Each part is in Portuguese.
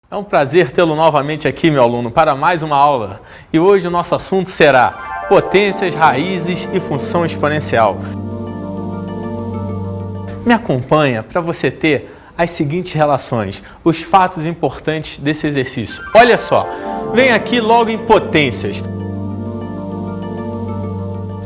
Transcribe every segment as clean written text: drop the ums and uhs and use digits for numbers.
É um prazer tê-lo novamente aqui, meu aluno, para mais uma aula. E hoje o nosso assunto será potências, raízes e função exponencial. Me acompanha para você ter as seguintes relações, os fatos importantes desse exercício. Olha só, vem aqui logo em potências.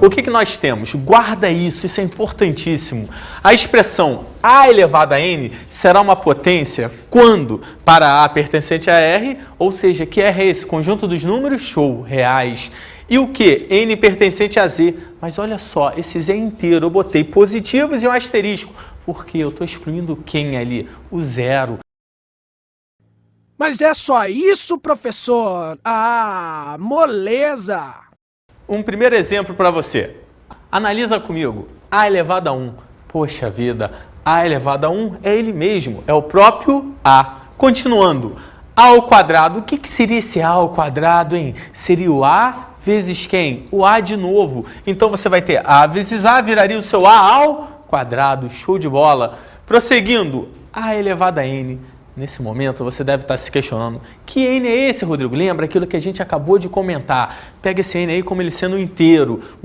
O que nós temos? Guarda isso é importantíssimo. A expressão A elevado a N será uma potência quando para A pertencente a R, ou seja, que R é esse? Conjunto dos números, show, reais. E o que? N pertencente a Z. Mas olha só, esse Z inteiro eu botei positivos e um asterisco, porque eu estou excluindo quem ali? O zero. Mas é só isso, professor? Ah, moleza! Um primeiro exemplo para você. Analisa comigo. A elevado a 1. Poxa vida, A elevado a 1 é ele mesmo, é o próprio A. Continuando. A ao quadrado. O que seria esse A ao quadrado, hein? Seria o A vezes quem? O A de novo. Então você vai ter A vezes A, viraria o seu A ao quadrado. Show de bola. Prosseguindo. A elevado a N. Nesse momento, você deve estar se questionando, que N é esse, Rodrigo? Lembra aquilo que a gente acabou de comentar? Pega esse N aí como ele sendo um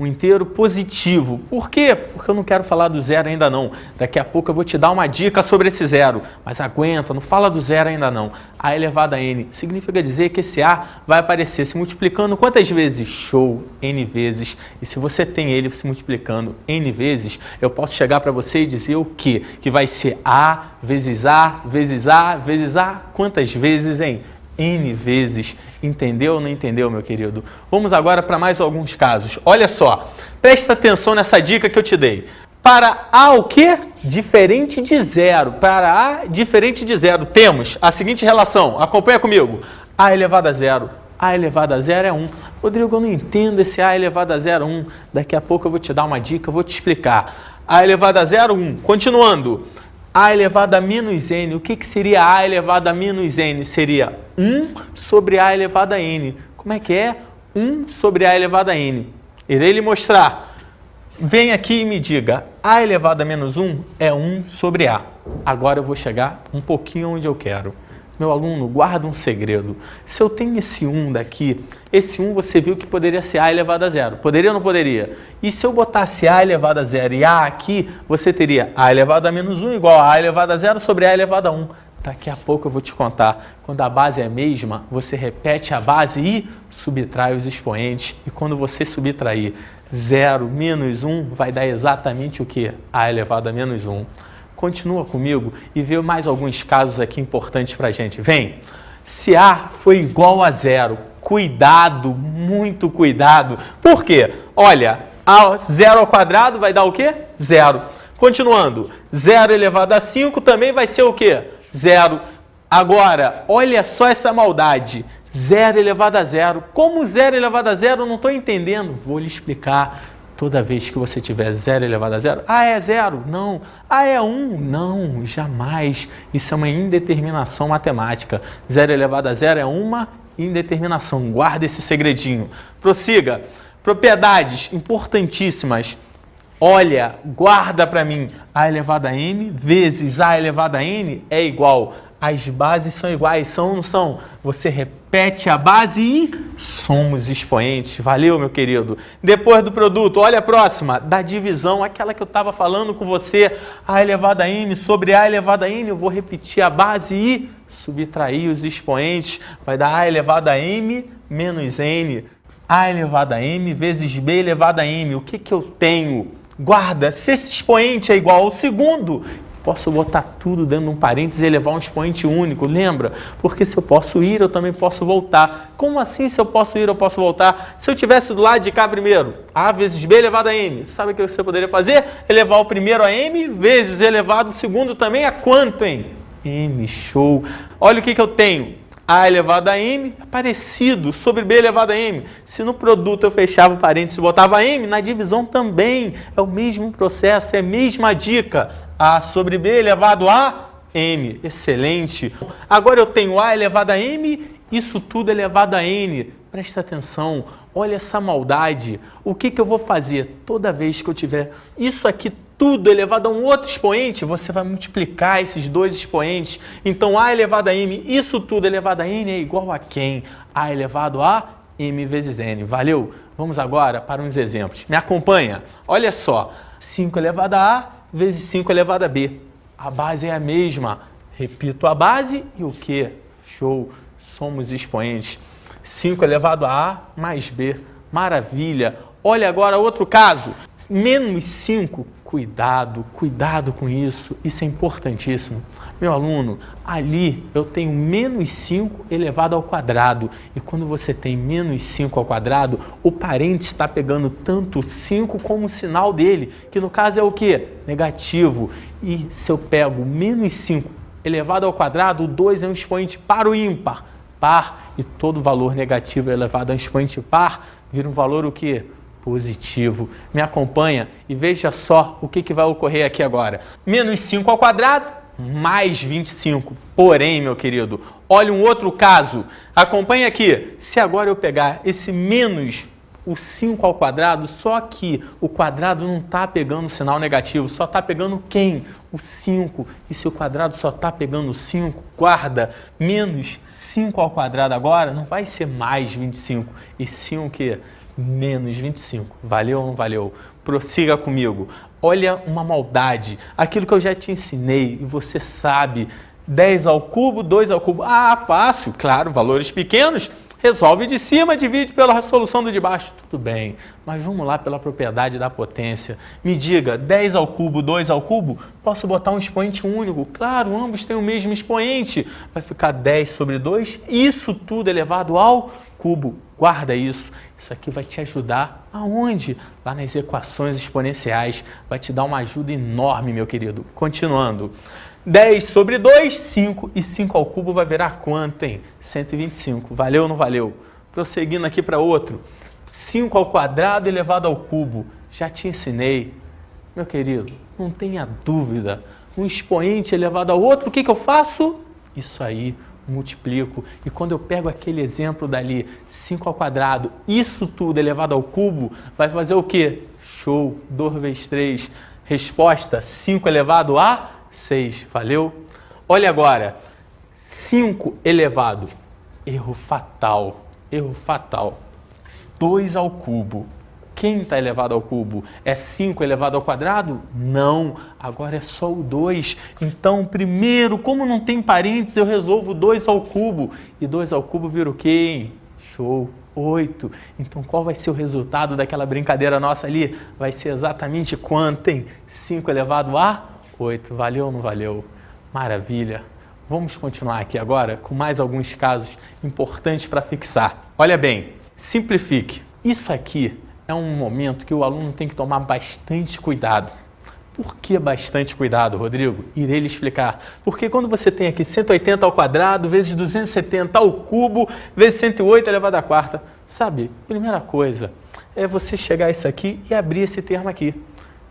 inteiro positivo. Por quê? Porque eu não quero falar do zero ainda não. Daqui a pouco eu vou te dar uma dica sobre esse zero, mas aguenta, não fala do zero ainda não. A elevado a N significa dizer que esse A vai aparecer se multiplicando quantas vezes? Show, N vezes. E se você tem ele se multiplicando N vezes, eu posso chegar para você e dizer o quê? Que vai ser A vezes A vezes A vezes A, quantas vezes, hein? N vezes. Entendeu ou não entendeu, meu querido? Vamos agora para mais alguns casos. Olha só, presta atenção nessa dica que eu te dei. Para A o quê? Diferente de zero. Para A diferente de zero, temos a seguinte relação. Acompanha comigo. A elevado a zero. A elevado a zero é 1. Rodrigo, eu não entendo esse A elevado a zero 1. Daqui a pouco eu vou te dar uma dica, eu vou te explicar. A elevado a zero 1. Continuando. A elevado a menos N. O que seria A elevado a menos N? Seria 1 sobre A elevado a N. Como é que é? 1 sobre A elevado a N. Irei lhe mostrar. Vem aqui e me diga. A elevado a menos 1 é 1 sobre A. Agora eu vou chegar um pouquinho onde eu quero. Meu aluno, guarda um segredo. Se eu tenho esse 1 daqui, esse 1 você viu que poderia ser A elevado a zero. Poderia ou não poderia? E se eu botasse A elevado a zero e A aqui, você teria A elevado a menos 1 igual a A elevado a zero sobre A elevado a 1. Daqui a pouco eu vou te contar. Quando a base é a mesma, você repete a base e subtrai os expoentes. E quando você subtrair 0 menos 1, vai dar exatamente o que? A elevado a menos 1. Continua comigo e vê mais alguns casos aqui importantes para a gente. Vem! Se A foi igual a zero, cuidado, muito cuidado. Por quê? Olha, A zero ao quadrado vai dar o quê? Zero. Continuando, 0 elevado a 5 também vai ser o quê? Zero. Agora, olha só essa maldade. 0 elevado a zero. Como 0 elevado a zero? Eu não estou entendendo. Vou lhe explicar. Toda vez que você tiver 0 elevado a zero, A é zero? Não. A é 1? Não, jamais. Isso é uma indeterminação matemática. 0 elevado a zero é uma indeterminação. Guarda esse segredinho. Prossiga. Propriedades importantíssimas. Olha, guarda para mim. A elevado a n vezes A elevado a n é igual. As bases são iguais, são ou não são? Você repete a base e somos expoentes. Valeu, meu querido. Depois do produto, olha a próxima, da divisão, aquela que eu estava falando com você, A elevado a m sobre A elevado a n, eu vou repetir a base e subtrair os expoentes. Vai dar A elevado a m menos n. A elevado a m vezes B elevado a m. O que eu tenho? Guarda, se esse expoente é igual ao segundo, posso botar tudo dentro de um parênteses e elevar um expoente único, lembra? Porque se eu posso ir, eu também posso voltar. Como assim se eu posso ir, eu posso voltar? Se eu tivesse do lado de cá primeiro, A vezes B elevado a m, sabe o que você poderia fazer? Elevar o primeiro a m vezes elevado o segundo também a quanto, hein? M, show. Olha o que eu tenho. A elevado a m é parecido sobre B elevado a m. Se no produto eu fechava o parênteses e botava m, na divisão também é o mesmo processo, é a mesma dica. A sobre B elevado a m. Excelente. Agora eu tenho A elevado a m, isso tudo elevado a n. Presta atenção, olha essa maldade. O que eu vou fazer toda vez que eu tiver isso aqui tudo elevado a um outro expoente, você vai multiplicar esses dois expoentes. Então, a elevado a m, isso tudo elevado a n é igual a quem? A elevado a m vezes n. Valeu? Vamos agora para uns exemplos. Me acompanha? Olha só. 5 elevado a a vezes 5 elevado a b. A base é a mesma. Repito a base e o quê? Show! Somos expoentes. 5 elevado a a mais b. Maravilha! Olha agora outro caso. Menos 5. Cuidado, cuidado com isso. Isso é importantíssimo. Meu aluno, ali eu tenho menos 5 elevado ao quadrado. E quando você tem menos 5 ao quadrado, o parente está pegando tanto 5 como o sinal dele, que no caso é o quê? Negativo. E se eu pego menos 5 elevado ao quadrado, o 2 é um expoente par ou ímpar? Par. E todo valor negativo elevado a um expoente par vira um valor o quê? Positivo. Me acompanha e veja só o que vai ocorrer aqui agora. Menos 5 ao quadrado, mais 25. Porém, meu querido, olha um outro caso. Acompanha aqui. Se agora eu pegar esse menos o 5 ao quadrado, só que o quadrado não está pegando sinal negativo, só está pegando quem? O 5. E se o quadrado só está pegando 5, guarda, menos 5 ao quadrado agora não vai ser mais 25, e sim o quê? Menos 25. Valeu ou não valeu? Prossiga comigo. Olha uma maldade. Aquilo que eu já te ensinei e você sabe. 10 ao cubo, 2 ao cubo. Ah, fácil. Claro, valores pequenos. Resolve de cima, divide pela solução do de baixo. Tudo bem, mas vamos lá pela propriedade da potência. Me diga, 10 ao cubo, 2 ao cubo, posso botar um expoente único? Claro, ambos têm o mesmo expoente. Vai ficar 10 sobre 2, isso tudo elevado ao cubo. Guarda isso. Isso aqui vai te ajudar aonde? Lá nas equações exponenciais. Vai te dar uma ajuda enorme, meu querido. Continuando. 10 sobre 2, 5. E 5 ao cubo vai virar quanto, hein? 125. Valeu ou não valeu? Prosseguindo aqui para outro. 5 ao quadrado elevado ao cubo. Já te ensinei. Meu querido, não tenha dúvida. Um expoente elevado ao outro, o que eu faço? Isso aí. Multiplico. E quando eu pego aquele exemplo dali, 5 ao quadrado, isso tudo elevado ao cubo, vai fazer o quê? Show! 2 vezes 3. Resposta, 5 elevado a 6. Valeu? Olha agora. 5 elevado. Erro fatal. Erro fatal. 2 ao cubo. Quem está elevado ao cubo? É 5 elevado ao quadrado? Não, agora é só o 2. Então, primeiro, como não tem parênteses, eu resolvo 2 ao cubo. E 2 ao cubo vira o quê, hein? Show, 8. Então, qual vai ser o resultado daquela brincadeira nossa ali? Vai ser exatamente quanto, hein? 5 elevado a 8. Valeu ou não valeu? Maravilha. Vamos continuar aqui agora com mais alguns casos importantes para fixar. Olha bem, simplifique. Isso aqui é um momento que o aluno tem que tomar bastante cuidado. Por que bastante cuidado, Rodrigo? Irei lhe explicar. Porque quando você tem aqui 180 ao quadrado, vezes 270 ao cubo, vezes 108 elevado à quarta, sabe, primeira coisa é você chegar a isso aqui e abrir esse termo aqui.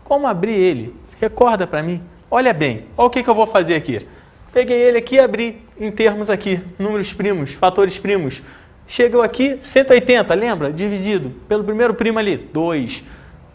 Como abrir ele? Recorda para mim. Olha bem, olha o que eu vou fazer aqui. Peguei ele aqui e abri em termos aqui, números primos, fatores primos. Chegou aqui, 180, lembra? Dividido pelo primeiro primo ali, 2.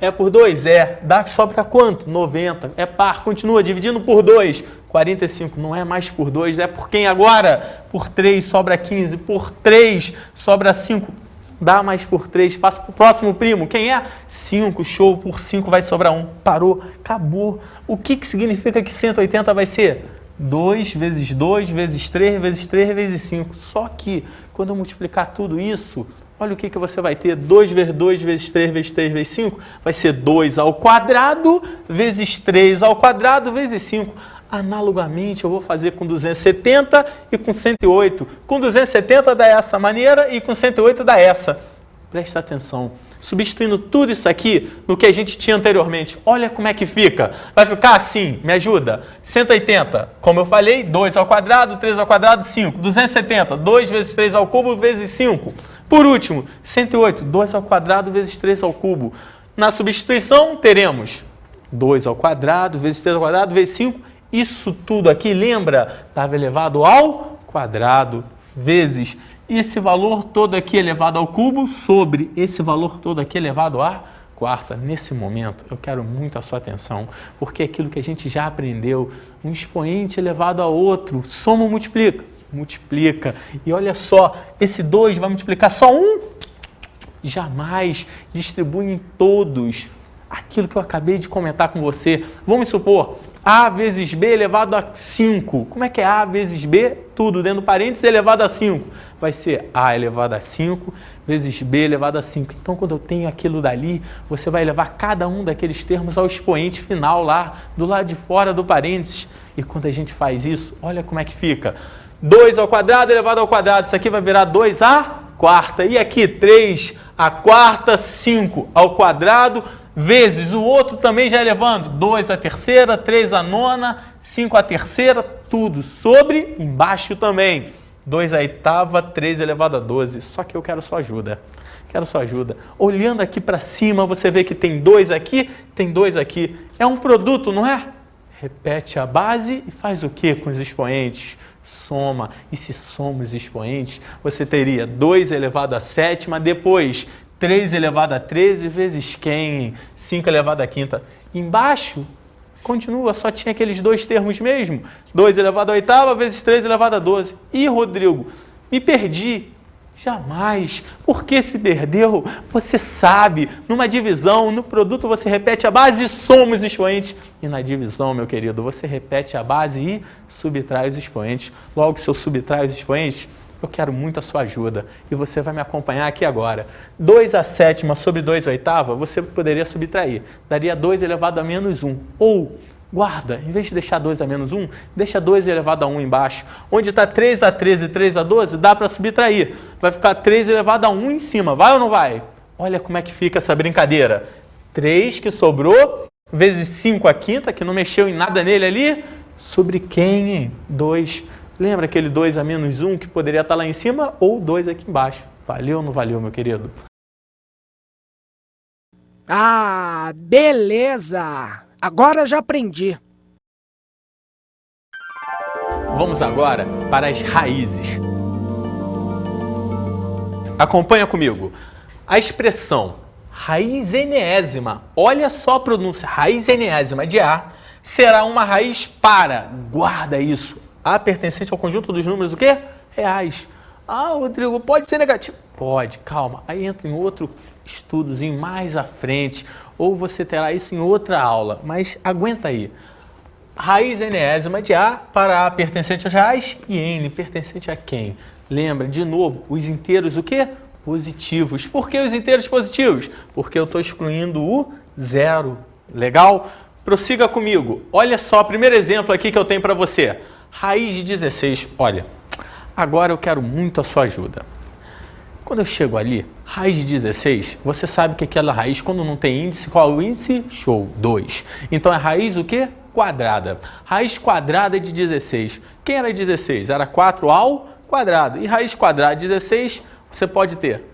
É por 2? É. Dá sobra quanto? 90. É par, continua dividindo por 2. 45. Não é mais por 2, é por quem agora? Por 3 sobra 15. Por 3 sobra 5. Dá mais por 3. Passa para o próximo primo. Quem é? 5. Show. Por 5 vai sobrar 1. Parou. Acabou. O que significa que 180 vai ser? 2 vezes 2 vezes 3 vezes 3 vezes 5. Só que quando eu multiplicar tudo isso, olha o que você vai ter. 2 vezes 2 vezes 3 vezes 3 vezes 5 vai ser 2 ao quadrado vezes 3 ao quadrado vezes 5. Analogamente, eu vou fazer com 270 e com 108. Com 270 dá essa maneira e com 108 dá essa. Presta atenção. Substituindo tudo isso aqui no que a gente tinha anteriormente. Olha como é que fica. Vai ficar assim, me ajuda. 180, como eu falei, 2 ao quadrado, 3 ao quadrado, 5. 270, 2 vezes 3 ao cubo vezes 5. Por último, 108, 2 ao quadrado vezes 3 ao cubo. Na substituição, teremos 2 ao quadrado vezes 3 ao quadrado vezes 5. Isso tudo aqui, lembra? Estava elevado ao quadrado vezes esse valor todo aqui elevado ao cubo sobre esse valor todo aqui elevado a quarta, nesse momento, eu quero muito a sua atenção, porque é aquilo que a gente já aprendeu, um expoente elevado a outro, soma ou multiplica? Multiplica. E olha só, esse 2 vai multiplicar só um? Jamais. Distribui em todos. Aquilo que eu acabei de comentar com você. Vamos supor, A vezes B elevado a 5. Como é que é A vezes B? Tudo dentro do parênteses elevado a 5. Vai ser A elevado a 5 vezes B elevado a 5. Então, quando eu tenho aquilo dali, você vai levar cada um daqueles termos ao expoente final lá, do lado de fora do parênteses. E quando a gente faz isso, olha como é que fica. 2 ao quadrado elevado ao quadrado. Isso aqui vai virar 2a quarta. E aqui, 3 a quarta, 5 ao quadrado, vezes o outro também já elevando. 2 à terceira, 3 à nona, 5 à terceira, tudo sobre, embaixo também. 2 à oitava, 3 elevado a 12. Só que eu quero sua ajuda. Quero sua ajuda. Olhando aqui para cima, você vê que tem 2 aqui, tem 2 aqui. É um produto, não é? Repete a base e faz o que com os expoentes? Soma. E se soma os expoentes, você teria 2 elevado a sétima, depois 3 elevado a 13 vezes quem? 5 elevado a quinta. Embaixo, continua, só tinha aqueles 2 termos mesmo. 2 elevado a oitava vezes 3 elevado a 12. Ih, Rodrigo, me perdi. Jamais. Porque se perdeu, você sabe, numa divisão, no produto você repete a base e soma os expoentes. E na divisão, meu querido, você repete a base e subtrai os expoentes. Logo, se eu subtrai os expoentes, eu quero muito a sua ajuda. E você vai me acompanhar aqui agora. 2 à sétima sobre 2 à oitava, você poderia subtrair. Daria 2 elevado a menos 1. Ou, guarda, em vez de deixar 2 a menos 1, deixa 2 elevado a 1 embaixo. Onde está 3 a 13 e 3 a 12, dá para subtrair. Vai ficar 3 elevado a 1 em cima. Vai ou não vai? Olha como é que fica essa brincadeira. 3 que sobrou, vezes 5 a quinta, que não mexeu em nada nele ali. Sobre quem, hein? 2. Lembra aquele 2 a menos 1 que poderia estar lá em cima ou 2 aqui embaixo? Valeu ou não valeu, meu querido? Ah, beleza! Agora já aprendi. Vamos agora para as raízes. Acompanha comigo. A expressão raiz enésima, olha só a pronúncia, raiz enésima de A, será uma raiz para, guarda isso, A pertencente ao conjunto dos números o quê? Reais. Ah, Rodrigo, pode ser negativo? Pode, calma. Aí entra em outro estudozinho mais à frente, ou você terá isso em outra aula, mas aguenta aí. Raiz enésima de A para A pertencente aos reais e N pertencente a quem? Lembra, de novo, os inteiros o quê? Positivos. Por que os inteiros positivos? Porque eu estou excluindo o zero. Legal? Prossiga comigo. Olha só, primeiro exemplo aqui que eu tenho para você. Raiz de 16. Olha, agora eu quero muito a sua ajuda. Quando eu chego ali, raiz de 16, você sabe que aquela raiz, quando não tem índice, qual é o índice? Show, 2. Então é raiz o quê? Quadrada. Raiz quadrada de 16. Quem era 16? Era 4 ao quadrado. E raiz quadrada de 16, você pode ter.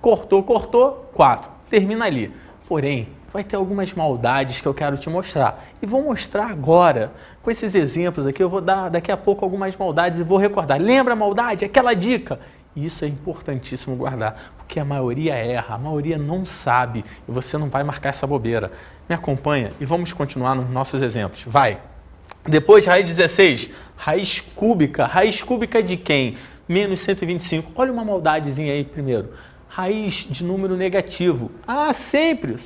Cortou, 4. Termina ali. Porém, vai ter algumas maldades que eu quero te mostrar. E vou mostrar agora. Com esses exemplos aqui, eu vou dar daqui a pouco algumas maldades e vou recordar. Lembra a maldade? Aquela dica. E isso é importantíssimo guardar, porque a maioria erra, a maioria não sabe e você não vai marcar essa bobeira. Me acompanha e vamos continuar nos nossos exemplos. Vai! Depois, raiz 16, raiz cúbica de quem? Menos 125. Olha uma maldadezinha aí primeiro. Raiz de número negativo. Ah, sempre!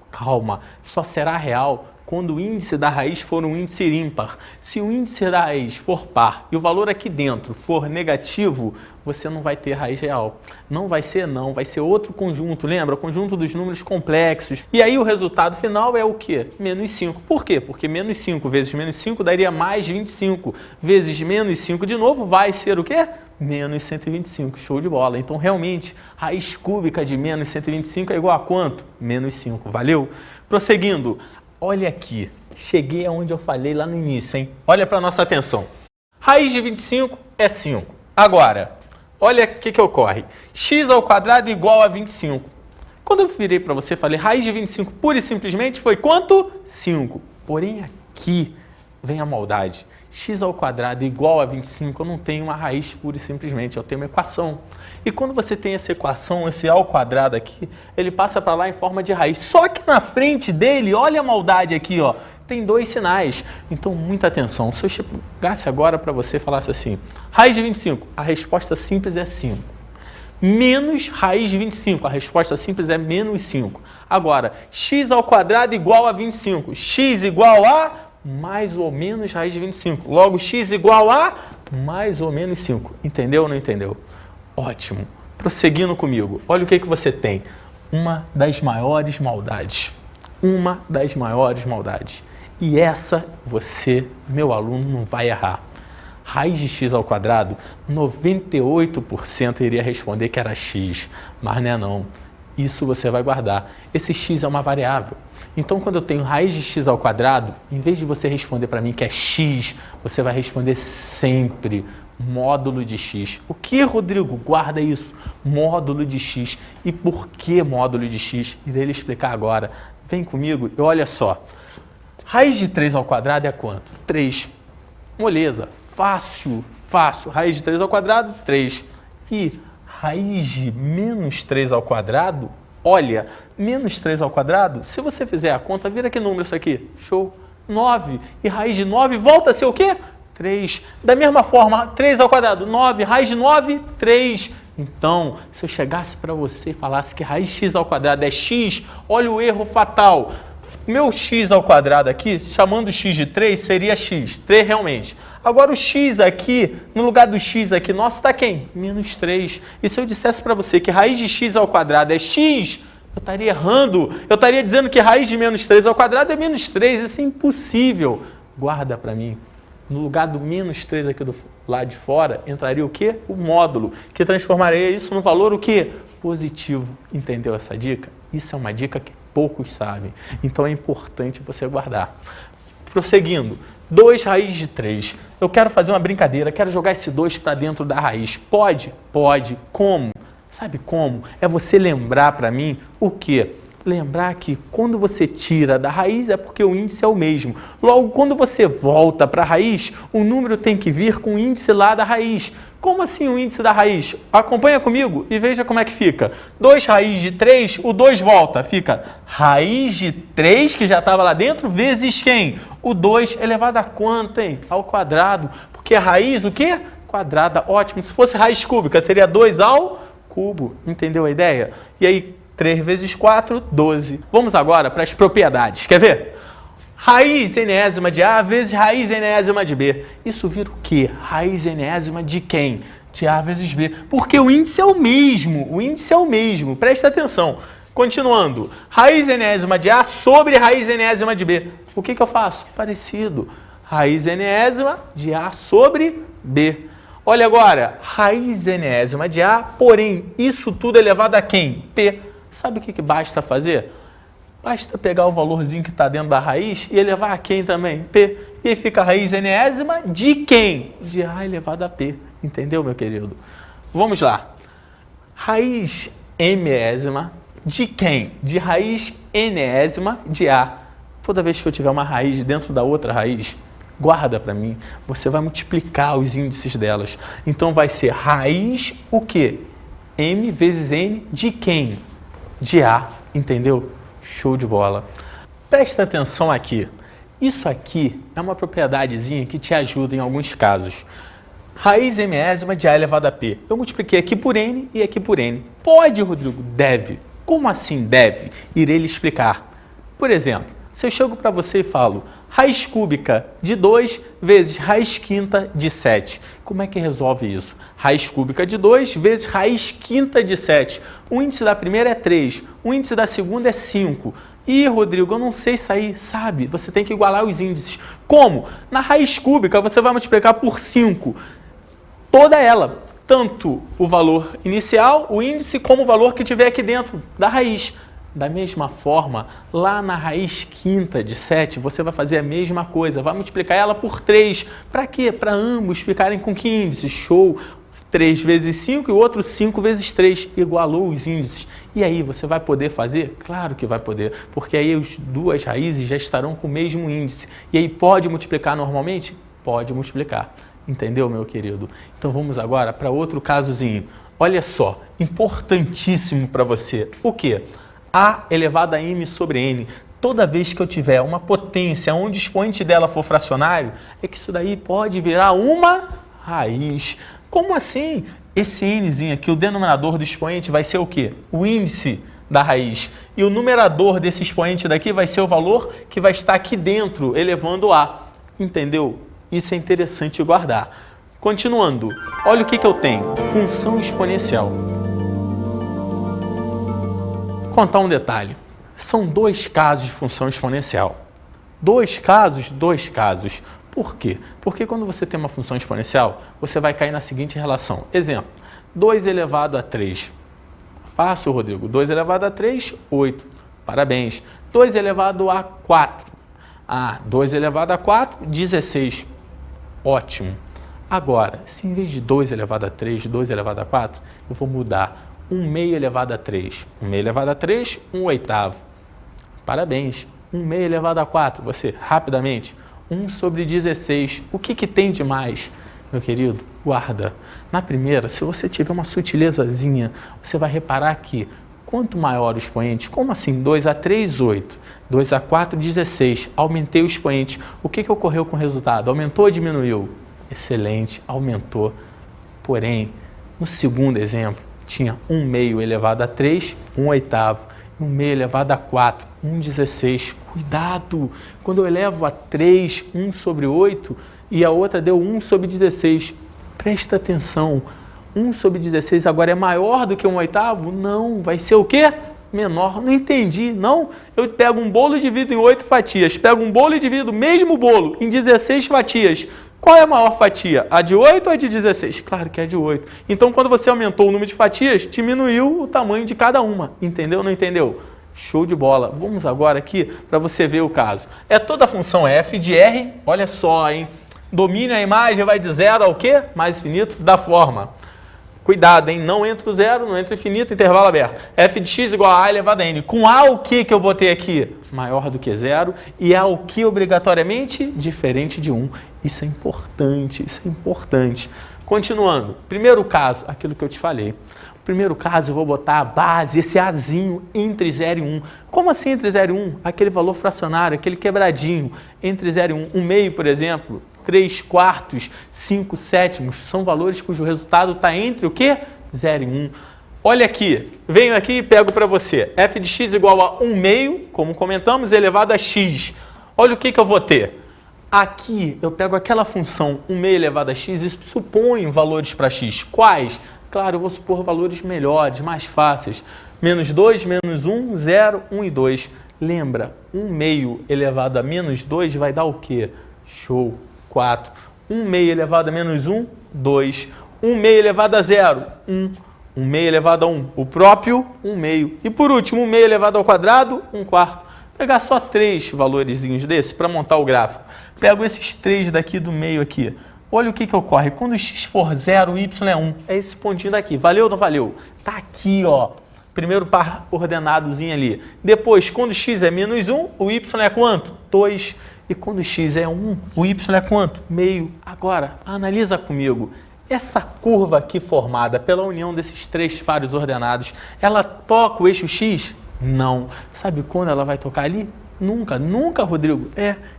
Calma, só será real quando o índice da raiz for um índice ímpar. Se o índice da raiz for par e o valor aqui dentro for negativo, você não vai ter raiz real. Não vai ser não, vai ser outro conjunto, lembra? O conjunto dos números complexos. E aí o resultado final é o quê? Menos 5. Por quê? Porque menos 5 vezes menos 5 daria mais 25. Vezes menos 5 de novo vai ser o quê? Menos 125. Show de bola. Então, realmente, raiz cúbica de menos 125 é igual a quanto? Menos 5. Valeu? Prosseguindo. Olha aqui, cheguei aonde eu falei lá no início, hein? Olha para nossa atenção. Raiz de 25 é 5. Agora, olha o que ocorre. X ao quadrado igual a 25. Quando eu virei para você, falei raiz de 25 pura e simplesmente foi quanto? 5. Porém, aqui vem a maldade. x ao quadrado igual a 25, eu não tenho uma raiz pura e simplesmente, eu tenho uma equação. E quando você tem essa equação, esse a ao quadrado aqui, ele passa para lá em forma de raiz. Só que na frente dele, olha a maldade aqui, ó, tem 2 sinais. Então, muita atenção. Se eu chegasse agora para você e falasse assim, raiz de 25, a resposta simples é 5. Menos raiz de 25, a resposta simples é menos 5. Agora, x ao quadrado igual a 25. X igual a mais ou menos raiz de 25. Logo, x igual a mais ou menos 5. Entendeu ou não entendeu? Ótimo. Prosseguindo comigo. Olha o que você tem. Uma das maiores maldades. Uma das maiores maldades. E essa você, meu aluno, não vai errar. Raiz de x ao quadrado, 98% iria responder que era x, mas não é não. Isso você vai guardar. Esse x é uma variável. Então, quando eu tenho raiz de x ao quadrado, em vez de você responder para mim que é x, você vai responder sempre módulo de x. O que, Rodrigo? Guarda isso. Módulo de x. E por que módulo de x? Irei lhe explicar agora. Vem comigo e olha só. Raiz de 3 ao quadrado é quanto? 3. Moleza. Fácil, fácil. Raiz de 3 ao quadrado, 3. E raiz de menos 3 ao quadrado, olha, menos 3 ao quadrado, se você fizer a conta, vira que número isso aqui? Show. 9. E raiz de 9 volta a ser o quê? 3. Da mesma forma, 3 ao quadrado, 9. Raiz de 9, 3. Então, se eu chegasse para você e falasse que raiz de x ao quadrado é x, olha o erro fatal. Meu x ao quadrado aqui, chamando x de 3, seria x. 3 realmente. Agora o x aqui, no lugar do x aqui nosso, está quem? Menos 3. E se eu dissesse para você que raiz de x ao quadrado é x, eu estaria errando. Eu estaria dizendo que raiz de menos 3 ao quadrado é menos 3. Isso é impossível. Guarda para mim. No lugar do menos 3 aqui do lado de fora, entraria o quê? O módulo, que transformaria isso no valor o quê? Positivo. Entendeu essa dica? Isso é uma dica que poucos sabem. Então é importante você guardar. Prosseguindo. 2 raiz de 3. Eu quero fazer uma brincadeira, quero jogar esse 2 para dentro da raiz. Pode? Pode. Como? Sabe como? É você lembrar para mim o quê? Lembrar que quando você tira da raiz é porque o índice é o mesmo. Logo, quando você volta para a raiz, o número tem que vir com o índice lá da raiz. Como assim o índice da raiz? Acompanha comigo e veja como é que fica. 2 raiz de 3, o 2 volta. Fica raiz de 3, que já estava lá dentro, vezes quem? O 2 elevado a quanto, hein? Ao quadrado. Porque a raiz, o quê? Quadrada. Ótimo. Se fosse raiz cúbica, seria 2 ao cubo. Entendeu a ideia? E aí, 3 vezes 4, 12. Vamos agora para as propriedades. Quer ver? Raiz enésima de A vezes raiz enésima de B. Isso vira o quê? Raiz enésima de quem? De A vezes B. Porque o índice é o mesmo. O índice é o mesmo. Presta atenção. Continuando. Raiz enésima de A sobre raiz enésima de B. O que eu faço? Parecido. Raiz enésima de A sobre B. Olha agora. Raiz enésima de A, porém, isso tudo elevado a quem? P. Sabe o que basta fazer? Basta pegar o valorzinho que está dentro da raiz e elevar a quem também? P. E aí fica a raiz enésima de quem? De A elevado a P. Entendeu, meu querido? Vamos lá. Raiz enésima de quem? De raiz enésima de A. Toda vez que eu tiver uma raiz dentro da outra raiz, guarda para mim. Você vai multiplicar os índices delas. Então vai ser raiz o quê? M vezes N de quem? De A. Entendeu? Show de bola. Presta atenção aqui. Isso aqui é uma propriedadezinha que te ajuda em alguns casos. Raiz enésima de A elevado a P. Eu multipliquei aqui por N e aqui por N. Pode, Rodrigo? Deve. Como assim deve? Irei lhe explicar. Por exemplo, se eu chego para você e falo raiz cúbica de 2 vezes raiz quinta de 7. Como é que resolve isso? Raiz cúbica de 2 vezes raiz quinta de 7. O índice da primeira é 3, o índice da segunda é 5. Ih, Rodrigo, eu não sei sair, sabe? Você tem que igualar os índices. Como? Na raiz cúbica você vai multiplicar por 5. Toda ela. Tanto o valor inicial, o índice, como o valor que tiver aqui dentro da raiz. Da mesma forma, lá na raiz quinta de 7, você vai fazer a mesma coisa. Vai multiplicar ela por 3. Para quê? Para ambos ficarem com que índice? Show! 3 vezes 5 e o outro 5 vezes 3. Igualou os índices. E aí, você vai poder fazer? Claro que vai poder, porque aí as duas raízes já estarão com o mesmo índice. E aí, pode multiplicar normalmente? pode multiplicar. Entendeu, meu querido? Então vamos agora para outro casozinho. Olha só, importantíssimo para você. O quê? A elevado a m sobre n. Toda vez que eu tiver uma potência onde o expoente dela for fracionário, é que isso daí pode virar uma raiz. Como assim? Esse nzinho aqui, o denominador do expoente vai ser o quê? O índice da raiz. E o numerador desse expoente daqui vai ser o valor que vai estar aqui dentro, elevando a. Entendeu? Isso é interessante guardar. Continuando, olha o que eu tenho. Função exponencial. Vou contar um detalhe. São dois casos de função exponencial. Dois casos. Por quê? Porque quando você tem uma função exponencial, você vai cair na seguinte relação. Exemplo, 2 elevado a 3. Fácil, Rodrigo. 2 elevado a 3, 8. Parabéns. 2 elevado a 4. 2 elevado a 4, 16. Ótimo. Agora, se em vez de 2 elevado a 3, 2 elevado a 4, eu vou mudar 1 meio elevado a 3. 1 meio elevado a 3, 1 oitavo. Parabéns. 1 meio elevado a 4. Você, rapidamente, 1 sobre 16. O que tem de mais, meu querido? Guarda. Na primeira, se você tiver uma sutilezazinha, você vai reparar que quanto maior o expoente, como assim? 2 a 3, 8. 2 a 4, 16. Aumentei o expoente. O que ocorreu com o resultado? Aumentou ou diminuiu? Excelente, aumentou. Porém, no segundo exemplo, tinha 1 meio elevado a 3, 1 oitavo. 1 meio elevado a 4, 1 16. Cuidado! Quando eu elevo a 3, 1 sobre 8, e a outra deu 1 sobre 16. Presta atenção. 1 sobre 16 agora é maior do que 1 oitavo? Não, vai ser o quê? Menor. Não entendi, não. Eu pego um bolo e divido em 8 fatias. Pego um bolo e divido o mesmo bolo em 16 fatias. Qual é a maior fatia? A de 8 ou a de 16? Claro que é a de 8. Então, quando você aumentou o número de fatias, diminuiu o tamanho de cada uma. Entendeu ou não entendeu? Show de bola. Vamos agora aqui para você ver o caso. É toda a função f de r, olha só, hein? Domínio a imagem vai de 0 ao quê? Mais infinito da forma. Cuidado, hein? Não entra o zero, não entra o infinito, intervalo aberto. F de x igual a elevado a n. Com a o que eu botei aqui? Maior do que zero. E a o que obrigatoriamente? Diferente de 1. Isso é importante, isso é importante. Continuando. Primeiro caso, aquilo que eu te falei. Primeiro caso, eu vou botar a base, esse azinho, entre 0 e 1. Como assim entre 0 e 1? Aquele valor fracionário, aquele quebradinho. Entre 0 e 1. 1 meio, por exemplo, 3 quartos, 5 sétimos. São valores cujo resultado está entre o quê? 0 e 1. Olha aqui, venho aqui e pego para você. F de x igual a 1 meio, como comentamos, elevado a x. Olha o que eu vou ter. Aqui, eu pego aquela função 1 meio elevado a x e suponho valores para x. Quais? Claro, eu vou supor valores melhores, mais fáceis. Menos 2, menos 1, 0, 1 e 2. Lembra, 1 meio elevado a menos 2 vai dar o quê? Show, 4. 1 meio elevado a menos 1, 2. 1 meio elevado a 0, 1. 1 meio elevado a 1, o próprio 1 meio. E por último, 1 meio elevado ao quadrado, 1 quarto. Vou pegar só 3 valorezinhos desses para montar o gráfico. Pego esses 3 daqui do meio aqui. Olha o que ocorre. Quando o x for 0, o y é 1. É esse pontinho daqui. Valeu ou não valeu? Tá aqui, ó. Primeiro par ordenadozinho ali. Depois, quando x é menos 1, o y é quanto? 2. E quando x é 1, o y é quanto? Meio. Agora, analisa comigo. Essa curva aqui formada pela união desses 3 pares ordenados, ela toca o eixo x? Não. Sabe quando ela vai tocar ali? Nunca, nunca, Rodrigo.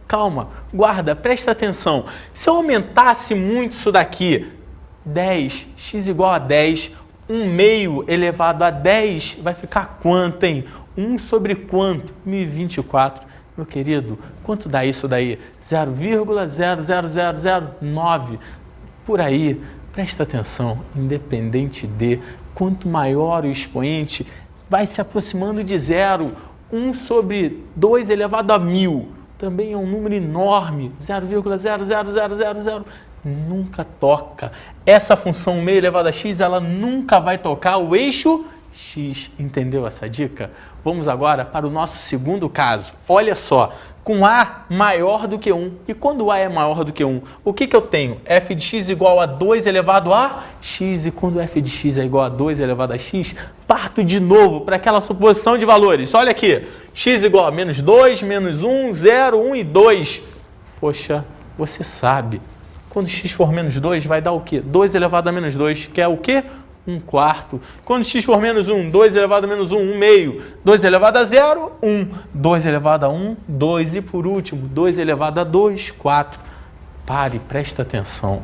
Calma, guarda, presta atenção. Se eu aumentasse muito isso daqui, 10, x igual a 10, 1 meio elevado a 10, vai ficar quanto, hein? 1 sobre quanto? 1024. Meu querido, quanto dá isso daí? 0,00009. Por aí, presta atenção, independente de quanto maior o expoente, vai se aproximando de zero. 1 sobre 2 elevado a 1000 também é um número enorme, 0,00000. Nunca toca. Essa função meio elevado a x, ela nunca vai tocar o eixo x. Entendeu essa dica? Vamos agora para o nosso segundo caso. Olha só, com a maior do que 1. E quando a é maior do que 1, o que eu tenho? F de x igual a 2 elevado a x. E quando f de x é igual a 2 elevado a x, parto de novo para aquela suposição de valores. Olha aqui, x igual a menos 2, menos 1, 0, 1 e 2. Poxa, você sabe, Quando x for menos 2, vai dar o quê? 2 elevado a menos 2, que é o quê? 1/4. Quando x for menos 1, 2 elevado a menos 1, 1/2. 2 elevado a 0, 1. 2 elevado a 1, 2. E por último, 2 elevado a 2, 4. Pare, presta atenção.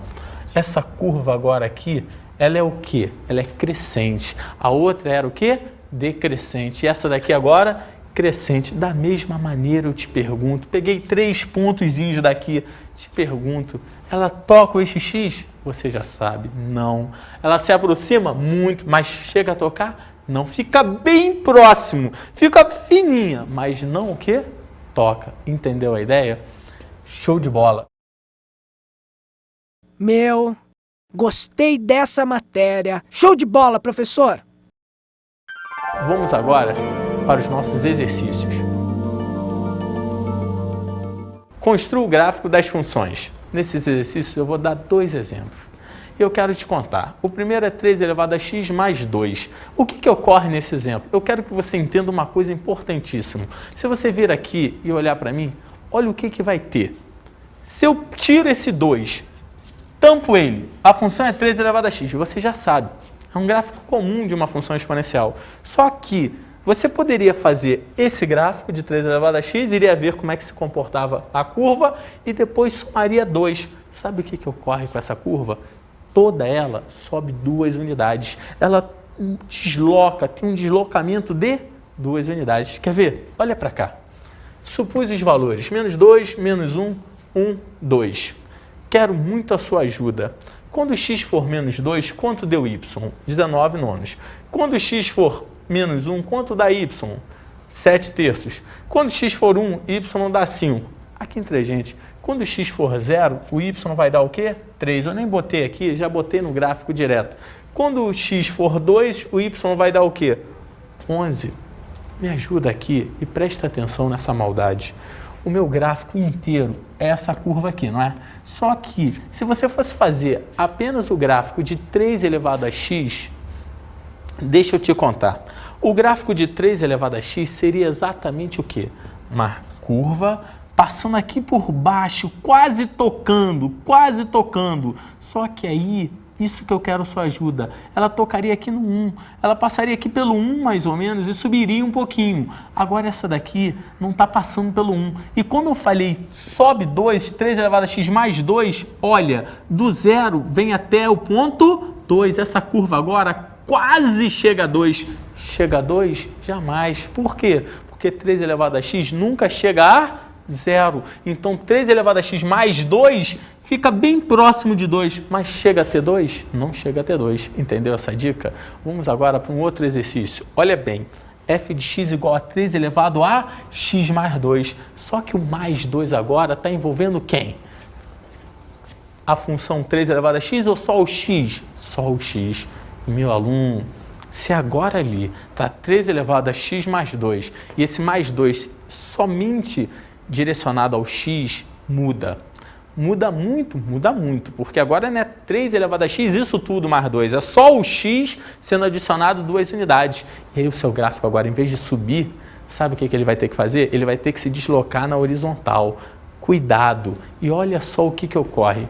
Essa curva agora aqui, ela é o quê? Ela é crescente. A outra era o quê? Decrescente. E essa daqui agora, crescente. Da mesma maneira eu te pergunto, peguei 3 pontozinhos daqui, te pergunto, ela toca o eixo X? Você já sabe, não. Ela se aproxima muito, mas chega a tocar? Não. Fica bem próximo, fica fininha, mas não o quê? Toca. Entendeu a ideia? Show de bola. Meu, gostei dessa matéria. Show de bola, professor! Vamos agora para os nossos exercícios. Construa o gráfico das funções. Nesses exercícios eu vou dar 2 exemplos. E eu quero te contar. O primeiro é 3 elevado a x mais 2. O que ocorre nesse exemplo? Eu quero que você entenda uma coisa importantíssima. Se você vir aqui e olhar para mim, olha o que vai ter. Se eu tiro esse 2, tampo ele, a função é 3 elevado a x, você já sabe. É um gráfico comum de uma função exponencial. Só que você poderia fazer esse gráfico de 3 elevado a x, iria ver como é que se comportava a curva e depois somaria 2. Sabe o que ocorre com essa curva? Toda ela sobe 2 unidades. Ela desloca, tem um deslocamento de 2 unidades. Quer ver? Olha para cá. Supus os valores menos 2, menos 1, 1, 2. Quero muito a sua ajuda. Quando x for menos 2, quanto deu y? 19 nonos. Quando x for menos 1, quanto dá y? 7 terços. Quando x for 1, y dá 5. Aqui entre a gente, quando x for 0, o y vai dar o quê? 3. Eu nem botei aqui, já botei no gráfico direto. Quando o x for 2, o y vai dar o quê? 11. Me ajuda aqui e presta atenção nessa maldade. O meu gráfico inteiro é essa curva aqui, não é? Só que, se você fosse fazer apenas o gráfico de 3 elevado a x, deixa eu te contar. O gráfico de 3 elevado a x seria exatamente o quê? Uma curva passando aqui por baixo, quase tocando. Só que aí, isso que eu quero sua ajuda, ela tocaria aqui no 1, ela passaria aqui pelo 1 mais ou menos e subiria um pouquinho. Agora essa daqui não está passando pelo 1. E como eu falei, sobe 2, 3 elevado a x mais 2, olha, do 0 vem até o ponto 2. Essa curva agora quase chega a 2. Chega a 2? Jamais. Por quê? Porque 3 elevado a x nunca chega a 0. Então 3 elevado a x mais 2 fica bem próximo de 2, mas chega a ter 2? Não chega a ter 2. Entendeu essa dica? Vamos agora para um outro exercício. Olha bem, f de x igual a 3 elevado a x mais 2. Só que o mais 2 agora está envolvendo quem? A função 3 elevado a x ou só o x? Só o x. Meu aluno, se agora ali está 3 elevado a x mais 2 e esse mais 2 somente direcionado ao x, muda muito, porque agora não é 3 elevado a x, isso tudo mais 2, é só o x sendo adicionado 2 unidades. E aí o seu gráfico agora, em vez de subir, sabe o que ele vai ter que fazer? Ele vai ter que se deslocar na horizontal. Cuidado! E olha só o que ocorre.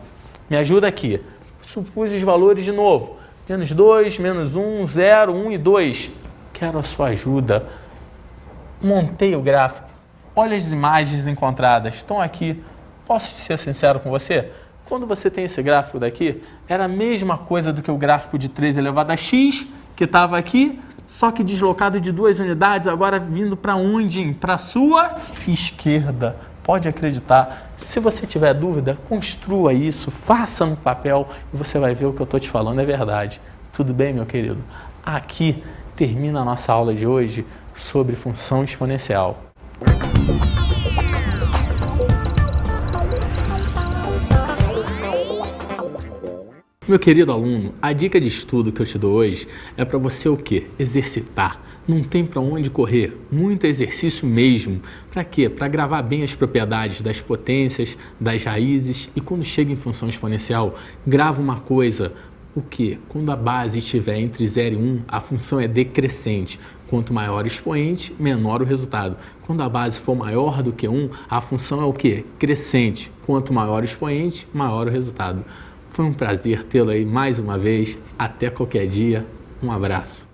Me ajuda aqui. Supus os valores de novo. Menos 2, menos 1, 0, 1 e 2. Quero a sua ajuda. Montei o gráfico. Olha as imagens encontradas. Estão aqui. Posso ser sincero com você? Quando você tem esse gráfico daqui, era a mesma coisa do que o gráfico de 3 elevado a x, que estava aqui, só que deslocado de 2 unidades, agora vindo para onde? Para a sua esquerda. Pode acreditar. Se você tiver dúvida, construa isso, faça no papel e você vai ver o que eu estou te falando é verdade. Tudo bem, meu querido? Aqui termina a nossa aula de hoje sobre função exponencial. Meu querido aluno, a dica de estudo que eu te dou hoje é para você o quê? Exercitar. Não tem para onde correr, muito exercício mesmo. Para quê? Para gravar bem as propriedades das potências, das raízes e quando chega em função exponencial, grava uma coisa, o quê? Quando a base estiver entre 0 e 1, a função é decrescente. Quanto maior o expoente, menor o resultado. Quando a base for maior do que 1, a função é o quê? Crescente. Quanto maior o expoente, maior o resultado. Foi um prazer tê-lo aí mais uma vez. Até qualquer dia. Um abraço.